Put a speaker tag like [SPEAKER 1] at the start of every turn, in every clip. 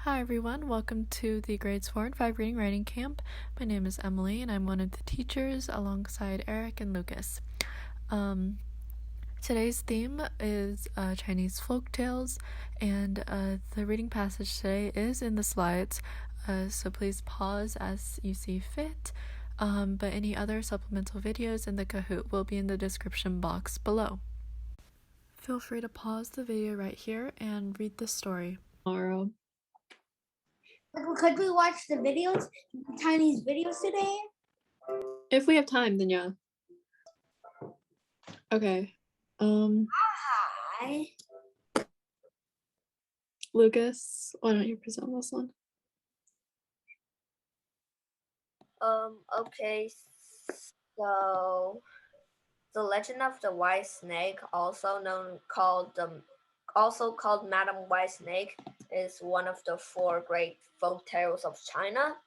[SPEAKER 1] Hi everyone, welcome to the Grades 4 and 5 Reading Writing Camp. My name is Emily and I'm one of the teachers alongside Eric and Lucas. Today's theme is Chinese folk tales, and the reading passage today is in the slides, so please pause as you see fit, but any other supplemental videos in the Kahoot will be in the description box below. Feel free to pause the video right here and read the story.
[SPEAKER 2] Tomorrow.
[SPEAKER 3] Could we watch the videos, Chinese videos today?
[SPEAKER 2] If we have time, then yeah. Okay.
[SPEAKER 3] Hi.
[SPEAKER 2] Lucas, why don't you present this one?
[SPEAKER 4] Okay, so the Legend of the White Snake, also called Madam White Snake, is one of the 4 great folk tales of China.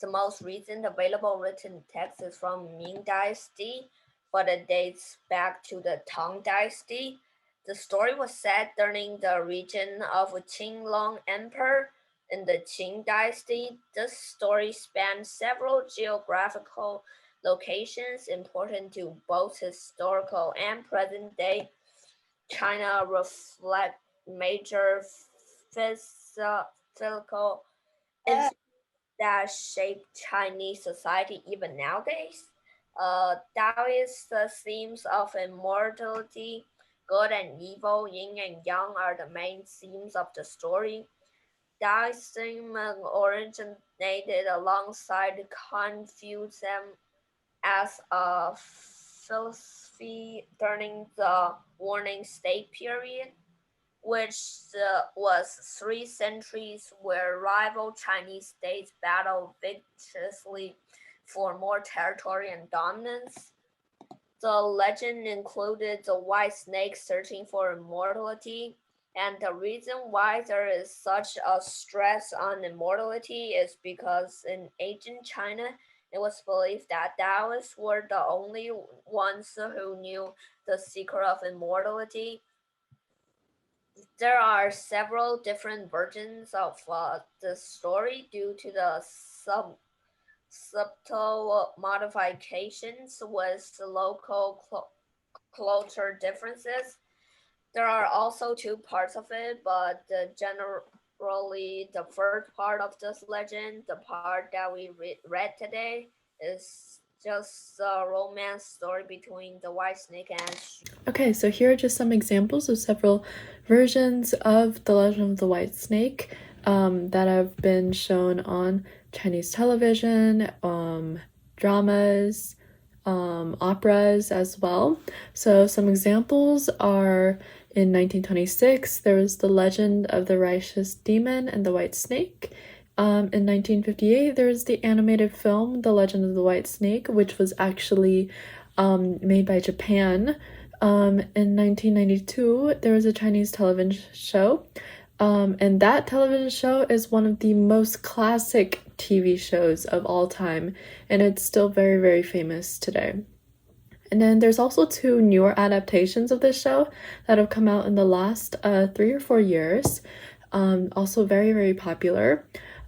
[SPEAKER 4] The most recent available written text is from Ming Dynasty, but it dates back to the Tang Dynasty. The story was set during the reign of Qinglong Emperor in the Qing Dynasty. This story spans several geographical locations important to both historical and present-day China, reflect major physical incidents that shape Chinese society even nowadays. Taoist themes of immortality, good and evil, yin and yang are the main themes of the story. Taoism originated alongside Confucianism as a philosophy during the Warring State period, which was 3 centuries where rival Chinese states battled viciously for more territory and dominance. The legend included the white snake searching for immortality, and the reason why there is such a stress on immortality is because in ancient China, it was believed that Taoists were the only ones who knew the secret of immortality. There are several different versions of this story due to the subtle modifications with local culture differences. There are also 2 parts of it, but generally the first part of this legend, the part that we read today, is just a romance story between the white snake and
[SPEAKER 1] Okay, so here are just some examples of several versions of The Legend of the White Snake that have been shown on Chinese television, dramas, operas as well. So some examples are in 1926, there was The Legend of the Righteous Demon and the White Snake. In 1958, there was the animated film The Legend of the White Snake, which was actually made by Japan. In 1992, there was a Chinese television show, and that television show is one of the most classic TV shows of all time, and it's still very, very famous today. And then there's also 2 newer adaptations of this show that have come out in the last 3 or 4 years, also very, very popular.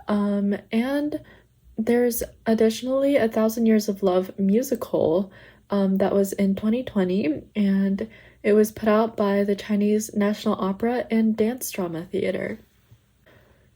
[SPEAKER 1] And there's additionally A Thousand Years of Love musical that was in 2020, and it was put out by the Chinese National Opera and Dance Drama Theater.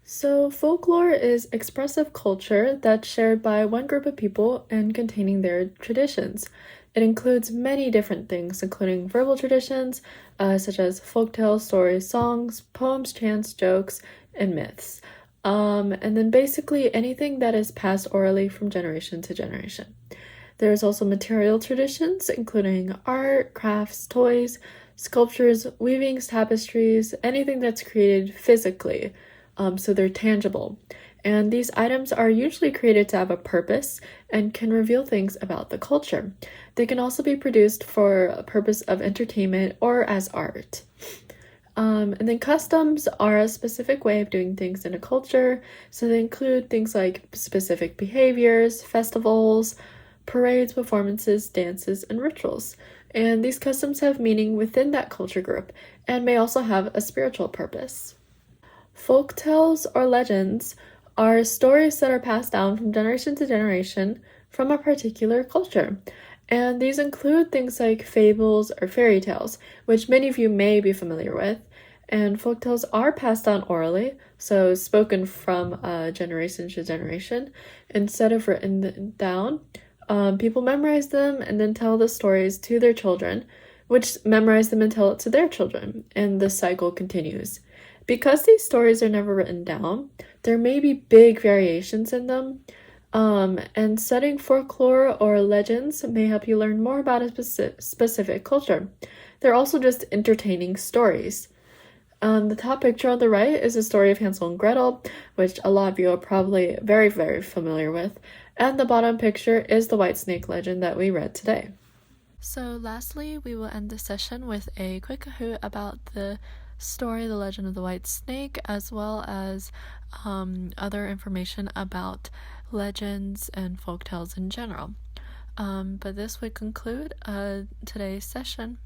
[SPEAKER 1] So folklore is expressive culture that's shared by one group of people and containing their traditions. It includes many different things, including verbal traditions, such as folktales, stories, songs, poems, chants, jokes, and myths. And then basically anything that is passed orally from generation to generation. There's also material traditions, including art, crafts, toys, sculptures, weavings, tapestries, anything that's created physically, so they're tangible. And these items are usually created to have a purpose and can reveal things about the culture. They can also be produced for a purpose of entertainment or as art. And then customs are a specific way of doing things in a culture, so they include things like specific behaviors, festivals, parades, performances, dances, and rituals. And these customs have meaning within that culture group and may also have a spiritual purpose. Folk tales or legends are stories that are passed down from generation to generation from a particular culture. And these include things like fables or fairy tales, which many of you may be familiar with. And folk tales are passed down orally, so spoken from generation to generation, instead of written down. People memorize them and then tell the stories to their children, which memorize them and tell it to their children, and the cycle continues. Because these stories are never written down, there may be big variations in them, and studying folklore or legends may help you learn more about a specific culture. They're also just entertaining stories. The top picture on the right is the story of Hansel and Gretel, which a lot of you are probably very, very familiar with. And the bottom picture is the White Snake legend that we read today. So lastly, we will end the session with a quick Kahoot about the story, The Legend of the White Snake, as well as other information about legends and folktales in general. But this would conclude today's session.